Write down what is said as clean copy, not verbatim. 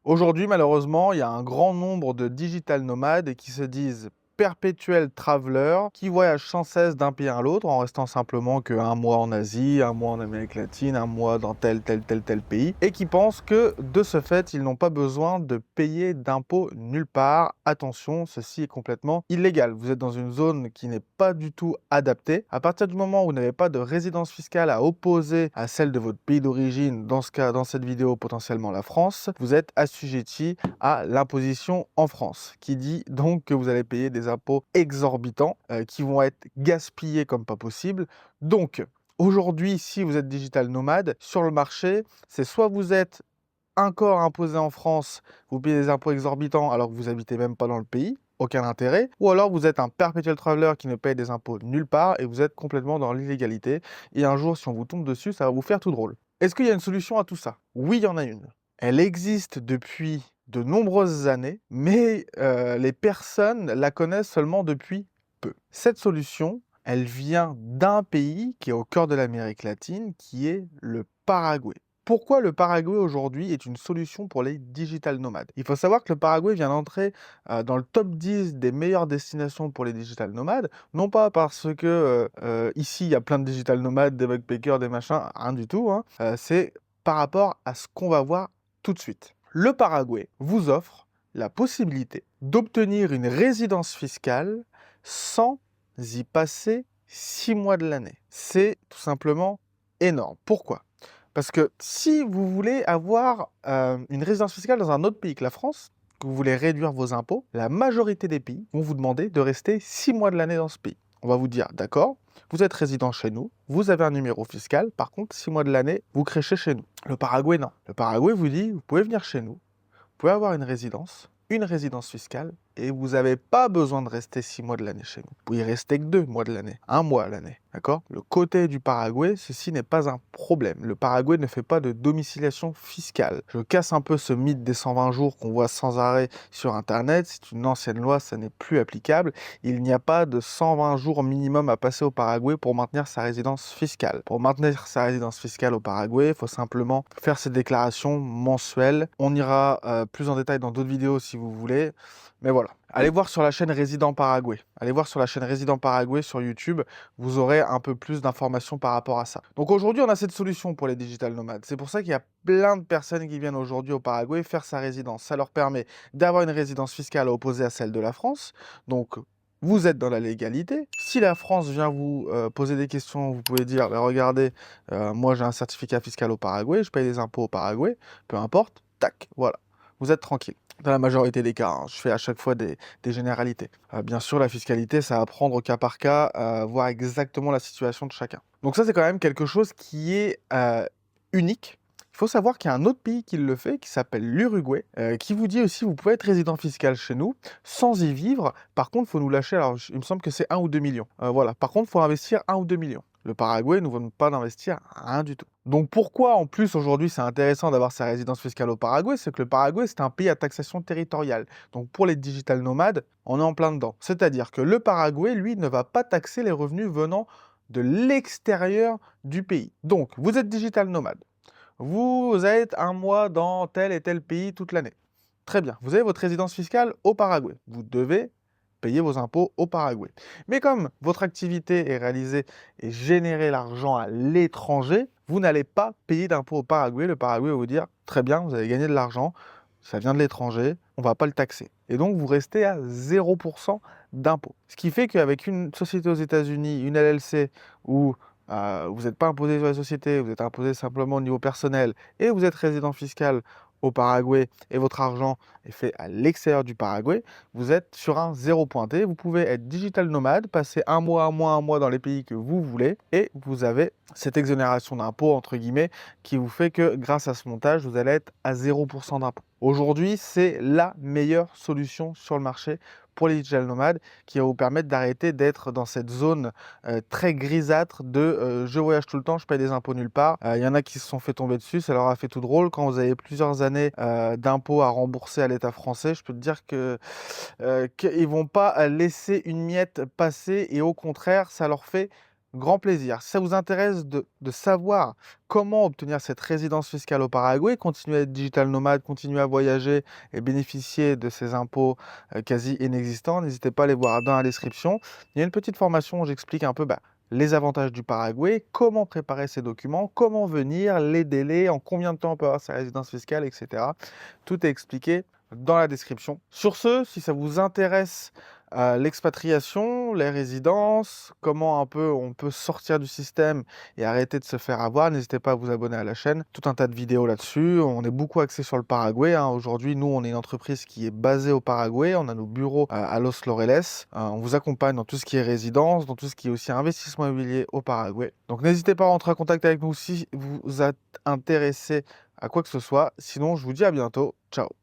Aujourd'hui, malheureusement, il y a un grand nombre de digital nomades qui se disent perpétuels travelers, qui voyagent sans cesse d'un pays à l'autre en restant simplement qu'un mois en Asie, un mois en Amérique latine, un mois dans tel pays, et qui pensent que de ce fait, ils n'ont pas besoin de payer d'impôts nulle part. Attention, ceci est complètement illégal. Vous êtes dans une zone qui n'est pas du tout adaptée. À partir du moment où vous n'avez pas de résidence fiscale à opposer à celle de votre pays d'origine, dans ce cas, dans cette vidéo, potentiellement la France, vous êtes assujetti à l'imposition en France, qui dit donc que vous allez payer des impôts exorbitants qui vont être gaspillés comme pas possible. Donc, aujourd'hui, si vous êtes digital nomade, sur le marché, c'est soit vous êtes encore imposé en France, vous payez des impôts exorbitants alors que vous habitez même pas dans le pays, aucun intérêt, ou alors vous êtes un perpetual traveler qui ne paye des impôts nulle part et vous êtes complètement dans l'illégalité. Et un jour, si on vous tombe dessus, ça va vous faire tout drôle. Est-ce qu'il y a une solution à tout ça? Oui, il y en a une. Elle existe depuis de nombreuses années, mais les personnes la connaissent seulement depuis peu. Cette solution, elle vient d'un pays qui est au cœur de l'Amérique latine, qui est le Paraguay. Pourquoi le Paraguay aujourd'hui est une solution pour les digital nomades? Il faut savoir que le Paraguay vient d'entrer dans le top 10 des meilleures destinations pour les digital nomades, non pas parce que ici il y a plein de digital nomades, des backpackers, des machins, rien du tout, hein. C'est par rapport à ce qu'on va voir tout de suite. Le Paraguay vous offre la possibilité d'obtenir une résidence fiscale sans y passer 6 mois de l'année. C'est tout simplement énorme. Pourquoi? Parce que si vous voulez avoir une résidence fiscale dans un autre pays que la France, que vous voulez réduire vos impôts, la majorité des pays vont vous demander de rester 6 mois de l'année dans ce pays. On va vous dire, d'accord, vous êtes résident chez nous, vous avez un numéro fiscal, par contre, 6 mois de l'année, vous créchez chez nous. Le Paraguay, non. Le Paraguay vous dit, vous pouvez venir chez nous, vous pouvez avoir une résidence fiscale, et vous n'avez pas besoin de rester 6 mois de l'année chez nous. Vous pouvez y rester que 2 mois de l'année, 1 mois à l'année, d'accord? Le côté du Paraguay, ceci n'est pas un problème. Le Paraguay ne fait pas de domiciliation fiscale. Je casse un peu ce mythe des 120 jours qu'on voit sans arrêt sur Internet. C'est une ancienne loi, ça n'est plus applicable. Il n'y a pas de 120 jours minimum à passer au Paraguay pour maintenir sa résidence fiscale. Pour maintenir sa résidence fiscale au Paraguay, il faut simplement faire ses déclarations mensuelles. On ira plus en détail dans d'autres vidéos si vous voulez. Mais voilà, allez voir sur la chaîne Résident Paraguay. Allez voir sur la chaîne Résident Paraguay sur YouTube, vous aurez un peu plus d'informations par rapport à ça. Donc aujourd'hui, on a cette solution pour les digital nomades. C'est pour ça qu'il y a plein de personnes qui viennent aujourd'hui au Paraguay faire sa résidence. Ça leur permet d'avoir une résidence fiscale opposée à celle de la France. Donc vous êtes dans la légalité. Si la France vient vous poser des questions, vous pouvez dire, bah, regardez, moi j'ai un certificat fiscal au Paraguay, je paye des impôts au Paraguay, peu importe, tac, voilà. Vous êtes tranquille. Dans la majorité des cas, hein. Je fais à chaque fois des généralités. Bien sûr, la fiscalité, ça va prendre au cas par cas, voir exactement la situation de chacun. Donc ça, c'est quand même quelque chose qui est unique. Il faut savoir qu'il y a un autre pays qui le fait, qui s'appelle l'Uruguay, qui vous dit aussi, vous pouvez être résident fiscal chez nous, sans y vivre. Par contre, il faut nous lâcher, alors il me semble que c'est 1 ou 2 millions. Voilà, par contre, il faut investir 1 ou 2 millions. Le Paraguay ne vous demande pas d'investir rien du tout. Donc pourquoi en plus aujourd'hui c'est intéressant d'avoir sa résidence fiscale au Paraguay? C'est que le Paraguay c'est un pays à taxation territoriale. Donc pour les digital nomades, on est en plein dedans. C'est-à-dire que le Paraguay, lui, ne va pas taxer les revenus venant de l'extérieur du pays. Donc vous êtes digital nomade. Vous êtes un mois dans tel et tel pays toute l'année. Très bien, vous avez votre résidence fiscale au Paraguay. Vous devez payer vos impôts au Paraguay. Mais comme votre activité est réalisée et générer l'argent à l'étranger, vous n'allez pas payer d'impôts au Paraguay. Le Paraguay va vous dire, très bien, vous avez gagné de l'argent, ça vient de l'étranger, on ne va pas le taxer. Et donc, vous restez à 0% d'impôts. Ce qui fait qu'avec une société aux États-Unis, une LLC, où vous n'êtes pas imposé sur les sociétés, vous êtes imposé simplement au niveau personnel, et vous êtes résident fiscal au Paraguay, et votre argent est fait à l'extérieur du Paraguay, vous êtes sur un zéro pointé. Vous pouvez être digital nomade, passer un mois dans les pays que vous voulez, et vous avez cette exonération d'impôts, entre guillemets, qui vous fait que grâce à ce montage, vous allez être à 0% d'impôts. Aujourd'hui, c'est la meilleure solution sur le marché pour les digital nomades, qui va vous permettre d'arrêter d'être dans cette zone très grisâtre de je voyage tout le temps, je paye des impôts nulle part. Il y en a qui se sont fait tomber dessus, ça leur a fait tout drôle. Quand vous avez plusieurs années d'impôts à rembourser à l'État français, je peux te dire que qu'ils vont pas laisser une miette passer, et au contraire, ça leur fait grand plaisir. Si ça vous intéresse de savoir comment obtenir cette résidence fiscale au Paraguay, continuer à être digital nomade, continuer à voyager et bénéficier de ces impôts quasi inexistants, n'hésitez pas à les voir dans la description. Il y a une petite formation où j'explique un peu les avantages du Paraguay, comment préparer ses documents, comment venir, les délais, en combien de temps on peut avoir sa résidence fiscale, etc. Tout est expliqué dans la description. Sur ce, si ça vous intéresse l'expatriation, les résidences, comment un peu on peut sortir du système et arrêter de se faire avoir, n'hésitez pas à vous abonner à la chaîne. Tout un tas de vidéos là-dessus. On est beaucoup axé sur le Paraguay, hein. Aujourd'hui, nous, on est une entreprise qui est basée au Paraguay. On a nos bureaux à Los Laureles. On vous accompagne dans tout ce qui est résidence, dans tout ce qui est aussi investissement immobilier au Paraguay. Donc, n'hésitez pas à rentrer en contact avec nous si vous êtes intéressé à quoi que ce soit. Sinon, je vous dis à bientôt. Ciao.